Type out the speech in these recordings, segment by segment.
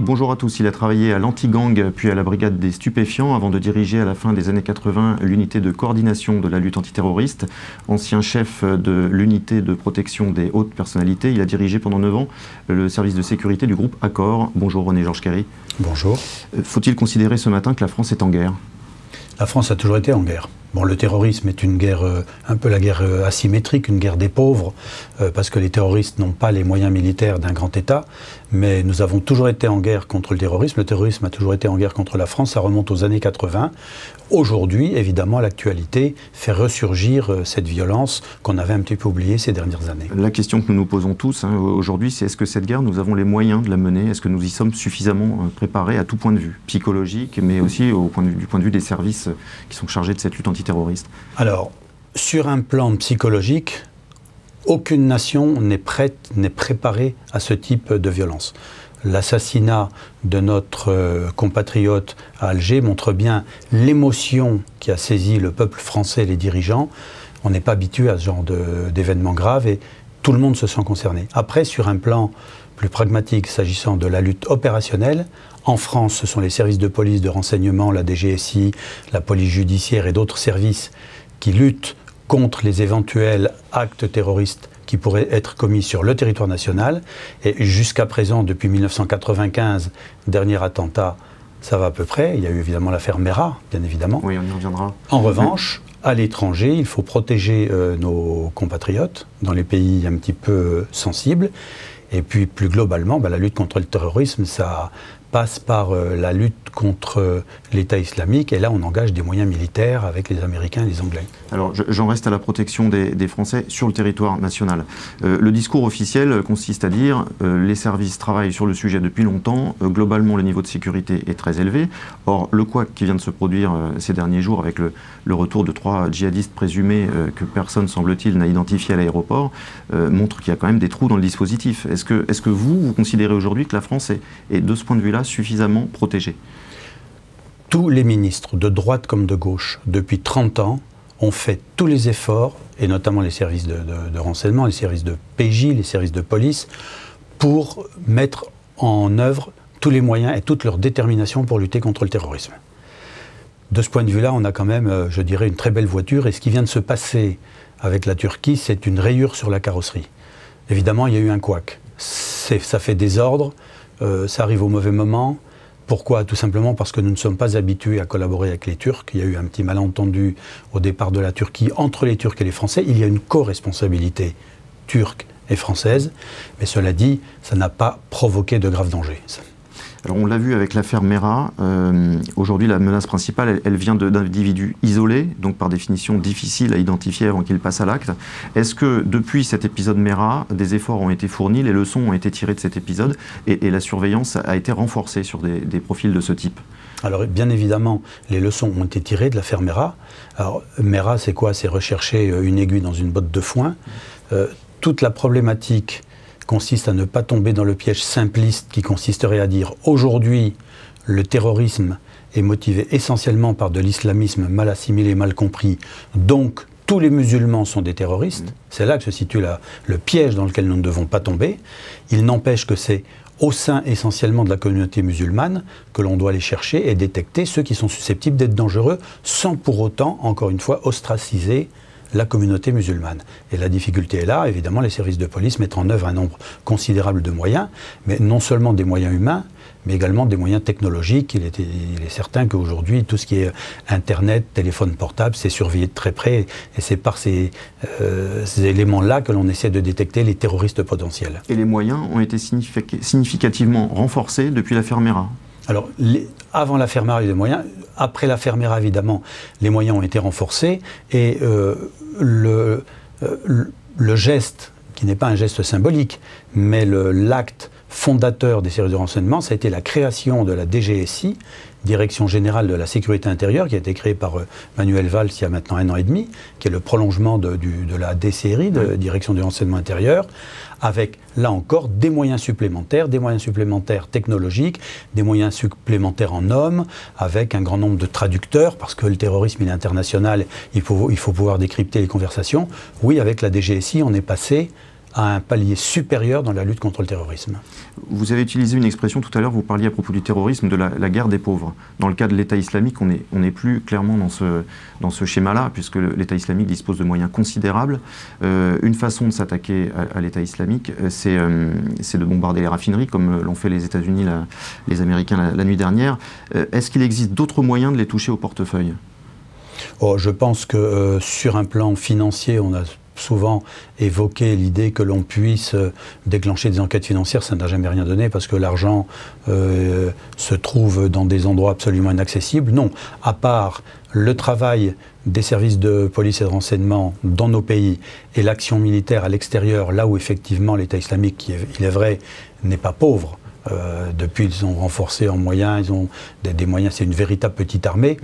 Bonjour à tous. Il a travaillé à l'anti-gang puis à la brigade des stupéfiants avant de diriger à la fin des années 80 l'unité de coordination de la lutte antiterroriste. Ancien chef de l'unité de protection des hautes personnalités, il a dirigé pendant 9 ans le service de sécurité du groupe Accor. Bonjour René-Georges Quéry. Bonjour. Faut-il considérer ce matin que la France est en guerre? La France a toujours été en guerre. Bon, le terrorisme est une guerre, un peu la guerre asymétrique, une guerre des pauvres, parce que les terroristes n'ont pas les moyens militaires d'un grand État, mais nous avons toujours été en guerre contre le terrorisme. Le terrorisme a toujours été en guerre contre la France, ça remonte aux années 80. Aujourd'hui, évidemment, l'actualité fait ressurgir cette violence qu'on avait un petit peu oubliée ces dernières années. La question que nous nous posons tous aujourd'hui, c'est est-ce que cette guerre, nous avons les moyens de la mener? Est-ce que nous y sommes suffisamment préparés à tout point de vue, psychologique, mais aussi du point de vue des services qui sont chargés de cette lutte antiterroriste? Alors, sur un plan psychologique, aucune nation n'est prête, n'est préparée à ce type de violence. L'assassinat de notre compatriote à Alger montre bien l'émotion qui a saisi le peuple français et les dirigeants. On n'est pas habitué à ce genre d'événements graves et tout le monde se sent concerné. Après, sur un plan plus pragmatique, s'agissant de la lutte opérationnelle, en France, ce sont les services de police, de renseignement, la DGSI, la police judiciaire et d'autres services qui luttent contre les éventuels actes terroristes qui pourraient être commis sur le territoire national. Et jusqu'à présent, depuis 1995, dernier attentat, ça va à peu près. Il y a eu évidemment l'affaire Mera, bien évidemment. Oui, on y reviendra. En revanche, à l'étranger, il faut protéger nos compatriotes dans les pays un petit peu sensibles. Et puis, plus globalement, la lutte contre le terrorisme, ça passe par la lutte contre l'État islamique. Et là, on engage des moyens militaires avec les Américains et les Anglais. Alors, j'en reste à la protection des Français sur le territoire national. Le discours officiel consiste à dire les services travaillent sur le sujet depuis longtemps. Globalement, le niveau de sécurité est très élevé. Or, le couac qui vient de se produire ces derniers jours avec le retour de 3 djihadistes présumés que personne, semble-t-il, n'a identifié à l'aéroport montre qu'il y a quand même des trous dans le dispositif. Est-ce que vous considérez aujourd'hui que la France est de ce point de vue-là suffisamment protégée? Tous les ministres, de droite comme de gauche, depuis 30 ans, ont fait tous les efforts, et notamment les services de renseignement, les services de PJ, les services de police, pour mettre en œuvre tous les moyens et toute leur détermination pour lutter contre le terrorisme. De ce point de vue-là, on a quand même, je dirais, une très belle voiture, et ce qui vient de se passer avec la Turquie, c'est une rayure sur la carrosserie. Évidemment, il y a eu un couac. Ça fait désordre, ça arrive au mauvais moment. Pourquoi? Tout simplement parce que nous ne sommes pas habitués à collaborer avec les Turcs. Il y a eu un petit malentendu au départ de la Turquie entre les Turcs et les Français. Il y a une co-responsabilité turque et française. Mais cela dit, ça n'a pas provoqué de graves dangers. Alors on l'a vu avec l'affaire Mera, aujourd'hui la menace principale, elle vient d'individus isolés, donc par définition difficiles à identifier avant qu'ils passent à l'acte. Est-ce que depuis cet épisode Mera, des efforts ont été fournis, les leçons ont été tirées de cet épisode et la surveillance a été renforcée sur des profils de ce type? Alors bien évidemment, les leçons ont été tirées de l'affaire Mera. Alors Mera, c'est quoi? C'est rechercher une aiguille dans une botte de foin. Toute la problématique consiste à ne pas tomber dans le piège simpliste qui consisterait à dire aujourd'hui le terrorisme est motivé essentiellement par de l'islamisme mal assimilé, mal compris, donc tous les musulmans sont des terroristes. C'est là que se situe le piège dans lequel nous ne devons pas tomber. Il n'empêche que c'est au sein essentiellement de la communauté musulmane que l'on doit aller chercher et détecter ceux qui sont susceptibles d'être dangereux sans pour autant, encore une fois, ostraciser la communauté musulmane. Et la difficulté est là, évidemment, les services de police mettent en œuvre un nombre considérable de moyens, mais non seulement des moyens humains, mais également des moyens technologiques. Il est certain qu'aujourd'hui, tout ce qui est Internet, téléphone portable, c'est surveillé de très près, et c'est par ces éléments-là que l'on essaie de détecter les terroristes potentiels. Et les moyens ont été significativement renforcés depuis l'affaire Mera? Alors, avant l'affaire Mera, il y a des moyens. Après l'affaire Mera, évidemment, les moyens ont été renforcés. Et le geste, qui n'est pas un geste symbolique, mais l'acte fondateur des services de renseignement, ça a été la création de la DGSI, Direction Générale de la Sécurité Intérieure, qui a été créée par Manuel Valls il y a maintenant 1 an et demi, qui est le prolongement de la DCRI, de Direction du Renseignement Intérieur, avec, là encore, des moyens supplémentaires technologiques, des moyens supplémentaires en hommes, avec un grand nombre de traducteurs, parce que le terrorisme il est international, il faut pouvoir décrypter les conversations. Oui, avec la DGSI, on est passé à un palier supérieur dans la lutte contre le terrorisme. Vous avez utilisé une expression tout à l'heure, vous parliez à propos du terrorisme, de la guerre des pauvres. Dans le cas de l'État islamique, on n'est plus clairement dans ce schéma-là, puisque l'État islamique dispose de moyens considérables. Une façon de s'attaquer à l'État islamique, c'est de bombarder les raffineries, comme l'ont fait les États-Unis, les Américains la nuit dernière. Est-ce qu'il existe d'autres moyens de les toucher au portefeuille ? Je pense que sur un plan financier, on a souvent évoqué l'idée que l'on puisse déclencher des enquêtes financières. Ça n'a jamais rien donné parce que l'argent se trouve dans des endroits absolument inaccessibles. Non, à part le travail des services de police et de renseignement dans nos pays et l'action militaire à l'extérieur, là où effectivement l'État islamique, qui il est vrai, n'est pas pauvre. Depuis, ils ont renforcé en moyens, ils ont des moyens, c'est une véritable petite armée.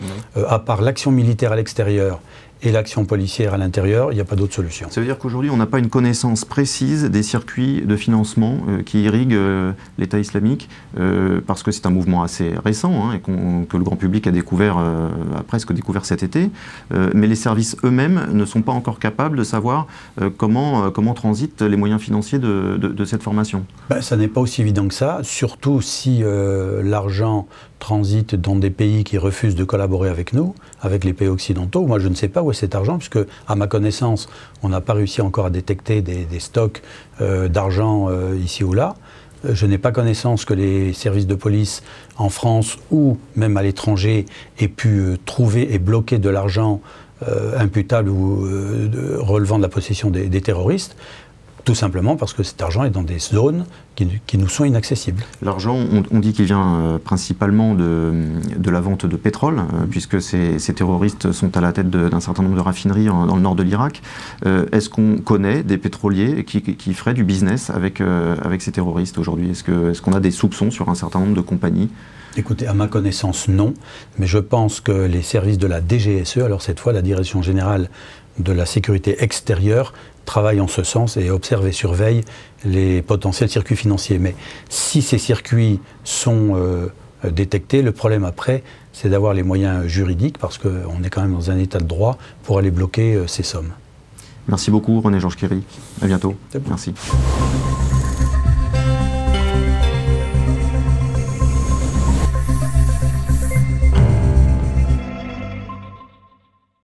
À part l'action militaire à l'extérieur et l'action policière à l'intérieur, il n'y a pas d'autre solution. Ça veut dire qu'aujourd'hui, on n'a pas une connaissance précise des circuits de financement qui irriguent l'État islamique, parce que c'est un mouvement assez récent, hein, et que le grand public a presque découvert cet été, mais les services eux-mêmes ne sont pas encore capables de savoir comment transitent les moyens financiers de cette formation. Ça n'est pas aussi évident que ça, surtout si l'argent transite dans des pays qui refusent de collaborer avec nous, avec les pays occidentaux. Moi, je ne sais pas où est cet argent, puisque, à ma connaissance, on n'a pas réussi encore à détecter des stocks d'argent ici ou là. Je n'ai pas connaissance que les services de police en France ou même à l'étranger aient pu trouver et bloquer de l'argent imputable ou relevant de la possession des terroristes. Tout simplement parce que cet argent est dans des zones qui nous sont inaccessibles. L'argent, on dit qu'il vient principalement de la vente de pétrole, puisque ces terroristes sont à la tête d'un certain nombre de raffineries dans le nord de l'Irak. Est-ce qu'on connaît des pétroliers qui feraient du business avec ces terroristes aujourd'hui? Est-ce qu'on a des soupçons sur un certain nombre de compagnies? Écoutez, à ma connaissance, non. Mais je pense que les services de la DGSE, alors cette fois la Direction Générale de la Sécurité Extérieure, travaillent en ce sens et observent et surveillent les potentiels circuits financiers. Mais si ces circuits sont détectés, le problème après, c'est d'avoir les moyens juridiques, parce qu'on est quand même dans un état de droit pour aller bloquer ces sommes. Merci beaucoup René Georges Kéry. À bientôt. Merci.